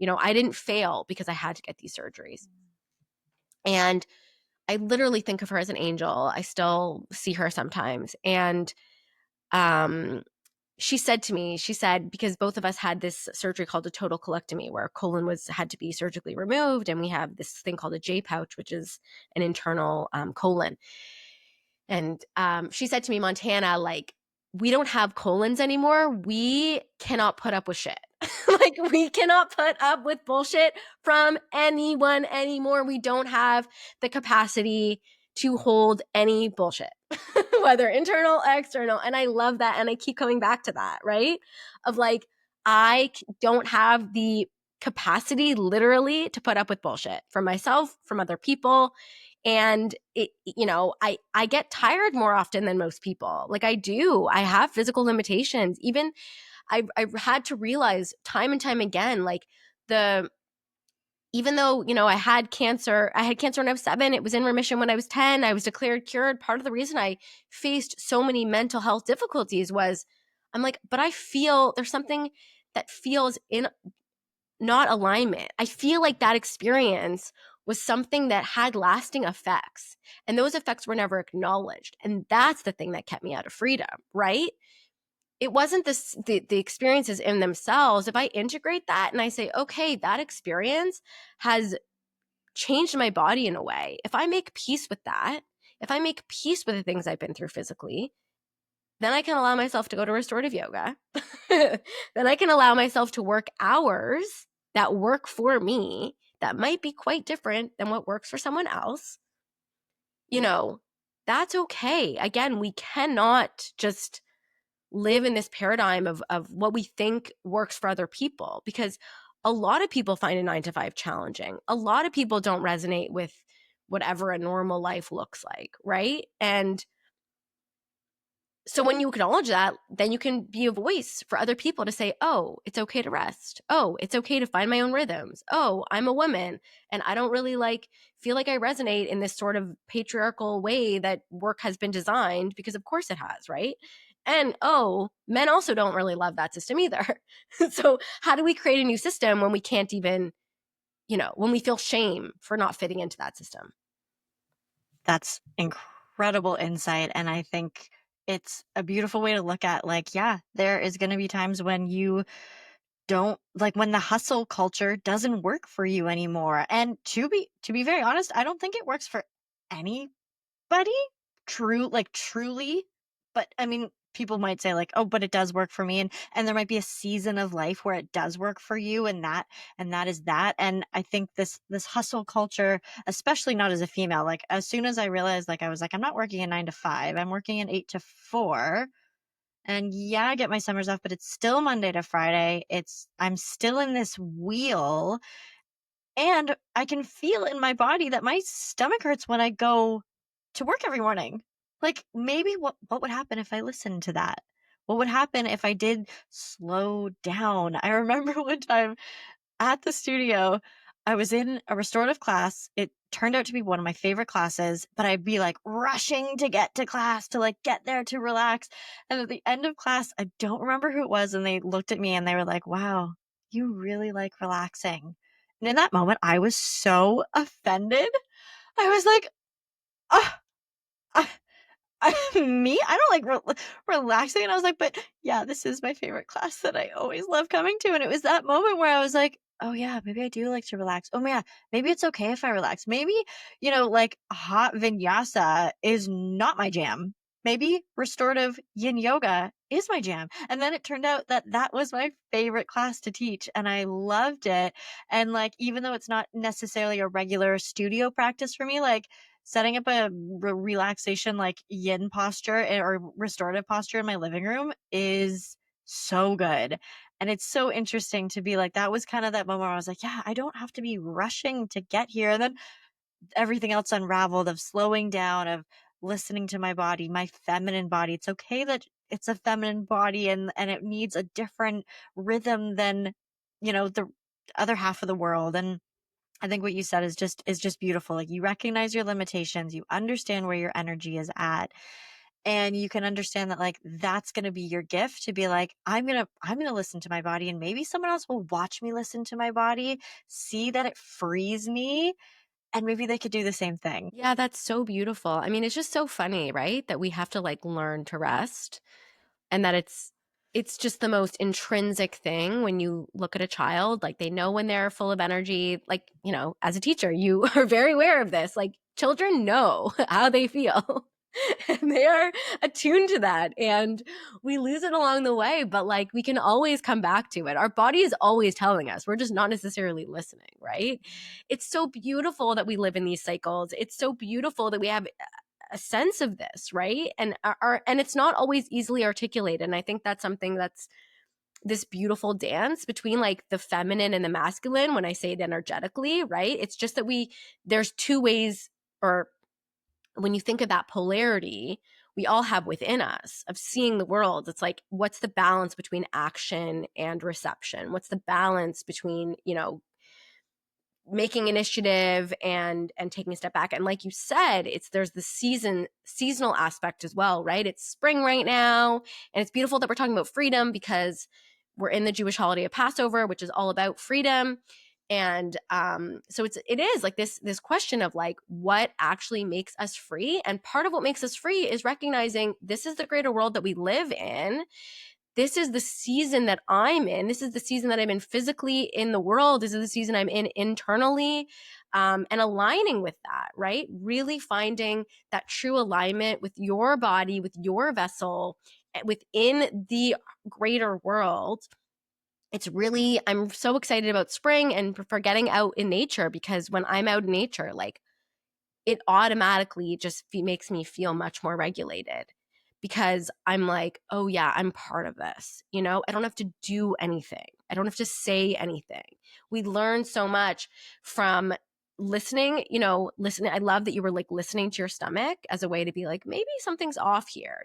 I didn't fail because I had to get these surgeries. And I literally think of her as an angel. I still see her sometimes. And um she said to me, because both of us had this surgery called a total colectomy, where colon had to be surgically removed, and we have this thing called a J pouch, which is an internal colon. And she said to me, Montana, like, we don't have colons anymore. We cannot put up with shit. Like, we cannot put up with bullshit from anyone anymore. We don't have the capacity to hold any bullshit, whether internal, external. And I love that. And I keep coming back to that, right? Of like, I don't have the capacity literally to put up with bullshit from myself, from other people. And I get tired more often than most people. Like, I do. I have physical limitations. Even I've had to realize time and time again, like, even though, I had cancer when I was 7, it was in remission when I was 10, I was declared cured. Part of the reason I faced so many mental health difficulties was I'm like, but I feel there's something that feels in not alignment. I feel like that experience was something that had lasting effects, and those effects were never acknowledged. And that's the thing that kept me out of freedom, right? It wasn't the experiences in themselves. If I integrate that and I say, okay, that experience has changed my body in a way. If I make peace with that, if I make peace with the things I've been through physically, then I can allow myself to go to restorative yoga. Then I can allow myself to work hours that work for me, that might be quite different than what works for someone else. That's okay. Again, we cannot just live in this paradigm of what we think works for other people, because a lot of people find a 9 to 5 challenging. A lot of people don't resonate with whatever a normal life looks like, right? And so when you acknowledge that, then you can be a voice for other people to say, oh, it's okay to rest. Oh, it's okay to find my own rhythms. Oh, I'm a woman and I don't really feel like I resonate in this sort of patriarchal way that work has been designed, because of course it has, right? And oh, men also don't really love that system either. So how do we create a new system when we can't even, when we feel shame for not fitting into that system? That's incredible insight. And I think it's a beautiful way to look at, like, yeah, there is going to be times when you don't like, when the hustle culture doesn't work for you anymore. And to be very honest, I don't think it works for anybody truly. But I mean, people might say like, oh, but it does work for me. And there might be a season of life where it does work for you, and that is that. And I think this hustle culture, especially not as a female, like as soon as I realized, like, I was like, I'm not working a 9 to 5, I'm working an 8 to 4. And yeah, I get my summers off, but it's still Monday to Friday. I'm still in this wheel, and I can feel in my body that my stomach hurts when I go to work every morning. Like, maybe what would happen if I listened to that? What would happen if I did slow down? I remember one time at the studio, I was in a restorative class. It turned out to be one of my favorite classes, but I'd be like rushing to get to class to like get there to relax. And at the end of class, I don't remember who it was, and they looked at me and they were like, wow, you really like relaxing. And in that moment, I was so offended. I was like, oh, Me? I don't like relaxing, and I was like, "But yeah, this is my favorite class that I always love coming to," and it was that moment where I was like, "Oh, yeah, maybe I do like to relax. Oh, yeah, maybe it's okay if I relax. Maybe, like, hot vinyasa is not my jam. Maybe restorative yin yoga is my jam," and then it turned out that that was my favorite class to teach, and I loved it, and, like, even though it's not necessarily a regular studio practice for me, like, setting up a relaxation, like, yin posture, or restorative posture in my living room is so good, and it's so interesting to be like, that was kind of that moment where I was like, "Yeah, I don't have to be rushing to get here," and then everything else unraveled of slowing down, of listening to my body, my feminine body. It's okay that it's a feminine body, and it needs a different rhythm than, the other half of the world, and I think what you said is just beautiful. Like, you recognize your limitations, you understand where your energy is at, and you can understand that, like, that's going to be your gift, to be like, I'm going to listen to my body, and maybe someone else will watch me listen to my body, see that it frees me, and maybe they could do the same thing. Yeah, that's so beautiful. I mean, it's just so funny, right? That we have to like learn to rest and that it's just the most intrinsic thing when you look at a child, like they know when they're full of energy. Like, as a teacher, you are very aware of this. Like children know how they feel. And they are attuned to that and we lose it along the way, but like we can always come back to it. Our body is always telling us, we're just not necessarily listening, right? It's so beautiful that we live in these cycles. It's so beautiful that we have a sense of this, right? And it's not always easily articulated. And I think that's something that's this beautiful dance between like the feminine and the masculine when I say it energetically, right? It's just that there's two ways, or when you think of that polarity we all have within us of seeing the world. It's like, what's the balance between action and reception? What's the balance between, making initiative and taking a step back? And like you said, there's the seasonal aspect as well, right? It's spring right now, and it's beautiful that we're talking about freedom because we're in the Jewish holiday of Passover, which is all about freedom. And so it is like this question of like what actually makes us free. And part of what makes us free is recognizing this is the greater world that we live in. This is the season that I'm in. This is the season that I'm in physically in the world. This is the season I'm in internally, and aligning with that, right? Really finding that true alignment with your body, with your vessel, within the greater world. I'm so excited about spring and for getting out in nature, because when I'm out in nature, like it automatically just makes me feel much more regulated because I'm like, oh yeah, I'm part of this. I don't have to do anything. I don't have to say anything. We learn so much from listening. I love that you were like listening to your stomach as a way to be like, maybe something's off here.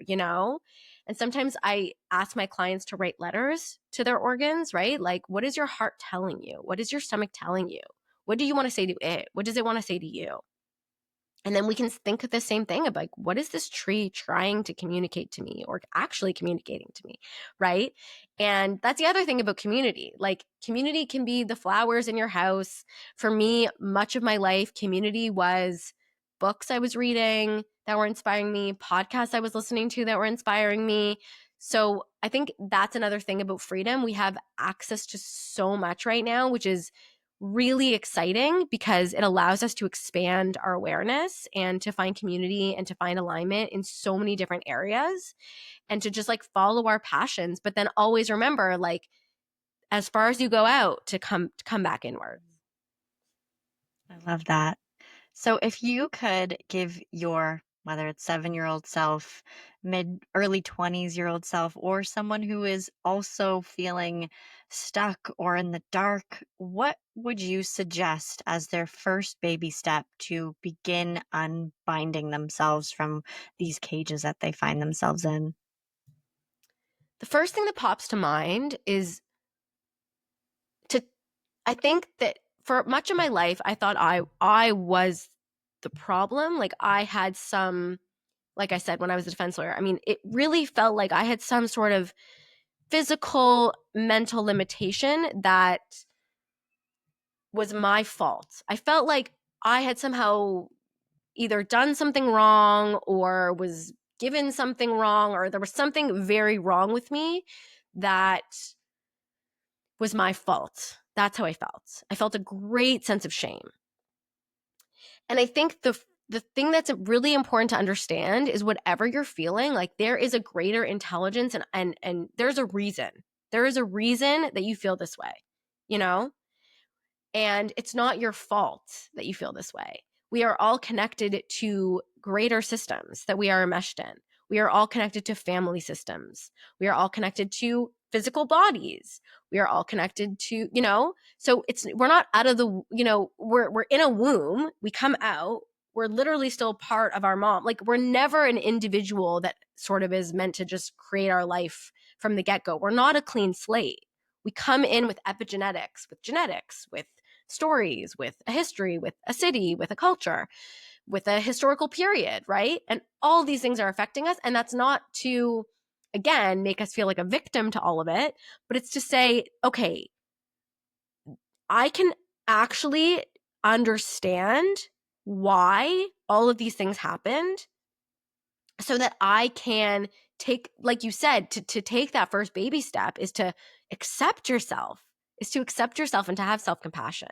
And sometimes I ask my clients to write letters to their organs, right? Like, what is your heart telling you? What is your stomach telling you? What do you want to say to it? What does it want to say to you? And then we can think of the same thing of like, what is this tree trying to communicate to me or actually communicating to me? Right. And that's the other thing about community. Like, community can be the flowers in your house. For me, much of my life, community was books I was reading that were inspiring me, podcasts I was listening to that were inspiring me. So I think that's another thing about freedom. We have access to so much right now, which is really exciting because it allows us to expand our awareness and to find community and to find alignment in so many different areas and to just like follow our passions, but then always remember, like, as far as you go out, to come back inward. I love that. So if you could give your, whether it's 7-year-old self, early 20s-year-old self, or someone who is also feeling stuck or in the dark, what would you suggest as their first baby step to begin unbinding themselves from these cages that they find themselves in? The first thing that pops to mind is to I think that for much of my life I thought I was the problem. Like I had some, like I said, when I was a defense lawyer, I mean, it really felt like I had some sort of physical mental limitation that was my fault. I felt like I had somehow either done something wrong or was given something wrong, or there was something very wrong with me that was my fault. That's how I felt. I felt a great sense of shame. And I think the thing that's really important to understand is whatever you're feeling, like there is a greater intelligence, and there's a reason. There is a reason that you feel this way, you know? And it's not your fault that you feel this way. We are all connected to greater systems that we are enmeshed in. We are all connected to family systems. We are all connected to physical bodies. We are all connected to, so we're not out of the, we're in a womb, we come out, we're literally still part of our mom. Like we're never an individual that sort of is meant to just create our life from the get-go. We're not a clean slate. We come in with epigenetics, with genetics, with stories, with a history, with a city, with a culture, with a historical period, right? And all these things are affecting us. And that's not to, again, make us feel like a victim to all of it, but it's to say, okay, I can actually understand why all of these things happened so that I can take, like you said, to take that first baby step is to accept yourself, and to have self-compassion.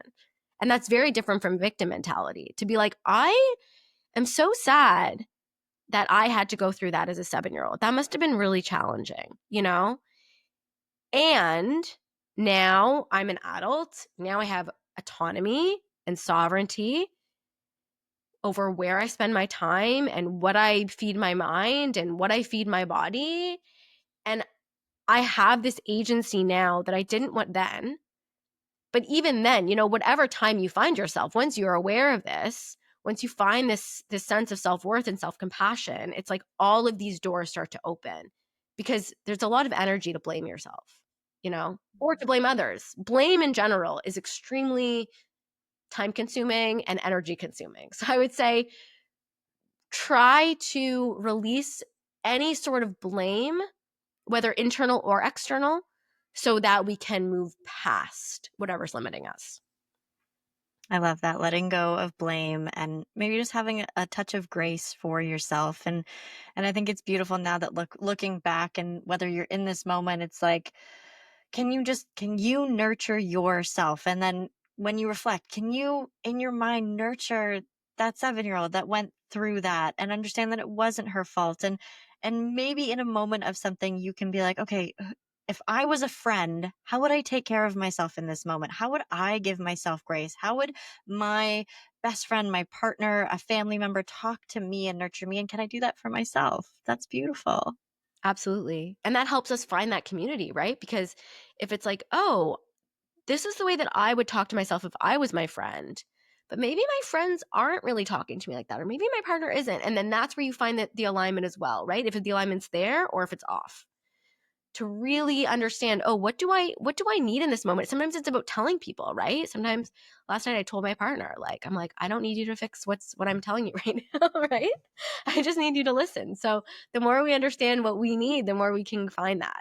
And that's very different from victim mentality. To be like, I am so sad that I had to go through that as a 7-year-old. That must have been really challenging, And now I'm an adult. Now I have autonomy and sovereignty over where I spend my time and what I feed my mind and what I feed my body. And I have this agency now that I didn't want then. But even then, whatever time you find yourself, once you're aware of this, once you find this sense of self-worth and self-compassion, it's like all of these doors start to open because there's a lot of energy to blame yourself, or to blame others. Blame in general is extremely time consuming and energy consuming. So I would say try to release any sort of blame, whether internal or external, so that we can move past whatever's limiting us. I love that, letting go of blame and maybe just having a touch of grace for yourself. And I think it's beautiful now that looking back, and whether you're in this moment, it's like, can you nurture yourself? And then when you reflect, can you in your mind nurture that 7-year-old that went through that and understand that it wasn't her fault? And maybe in a moment of something, you can be like, okay, if I was a friend, how would I take care of myself in this moment? How would I give myself grace? How would my best friend, my partner, a family member talk to me and nurture me? And can I do that for myself? That's beautiful. Absolutely. And that helps us find that community, right? Because if it's like, oh, this is the way that I would talk to myself if I was my friend, but maybe my friends aren't really talking to me like that, or maybe my partner isn't. And then that's where you find that the alignment as well, right? If the alignment's there or if it's off. To really understand, oh, what do I need in this moment? Sometimes it's about telling people, right? Sometimes last night I told my partner, like, I'm like, I don't need you to fix what I'm telling you right now, right? I just need you to listen. So the more we understand what we need, the more we can find that.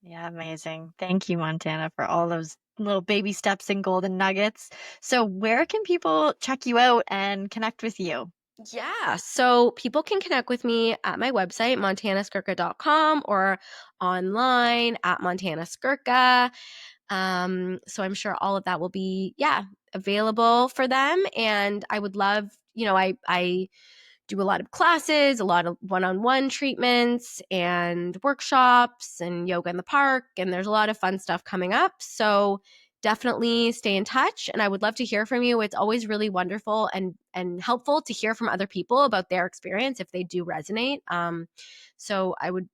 Yeah, amazing. Thank you, Montana, for all those little baby steps and golden nuggets. So, where can people check you out and connect with you? Yeah. So people can connect with me at my website, montanaskurka.com, or online at Montana Skurka. So I'm sure all of that will be, available for them. And I would love, I do a lot of classes, a lot of one-on-one treatments and workshops and yoga in the park. And there's a lot of fun stuff coming up. So definitely stay in touch. And I would love to hear from you. It's always really wonderful and helpful to hear from other people about their experience if they do resonate. So I would,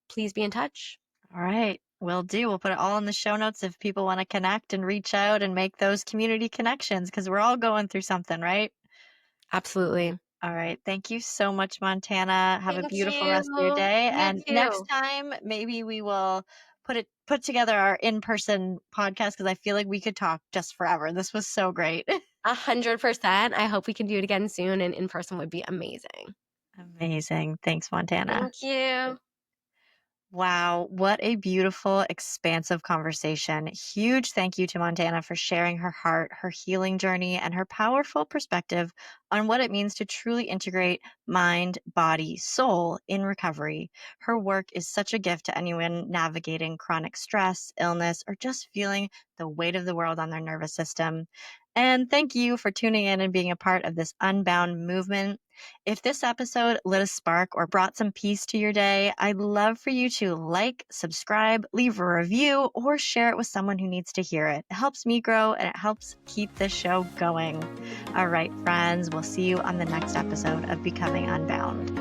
please be in touch. All right, will do. We'll put it all in the show notes if people want to connect and reach out and make those community connections because we're all going through something, right? Absolutely. All right. Thank you so much, Montana. Have a Thank beautiful rest of your you. day. You And next too. time, maybe we will put together our in-person podcast because I feel like we could talk just forever. This was so great. 100%. I hope we can do it again soon, and in person would be amazing. Amazing. Thanks, Montana. Thank you. Wow, what a beautiful, expansive conversation. Huge thank you to Montana for sharing her heart, her healing journey, and her powerful perspective on what it means to truly integrate mind, body, soul in recovery. Her work is such a gift to anyone navigating chronic stress, illness, or just feeling the weight of the world on their nervous system. And thank you for tuning in and being a part of this Unbound movement. If this episode lit a spark or brought some peace to your day, I'd love for you to like, subscribe, leave a review, or share it with someone who needs to hear it. It helps me grow and it helps keep this show going. All right, friends, we'll see you on the next episode of Becoming Unbound.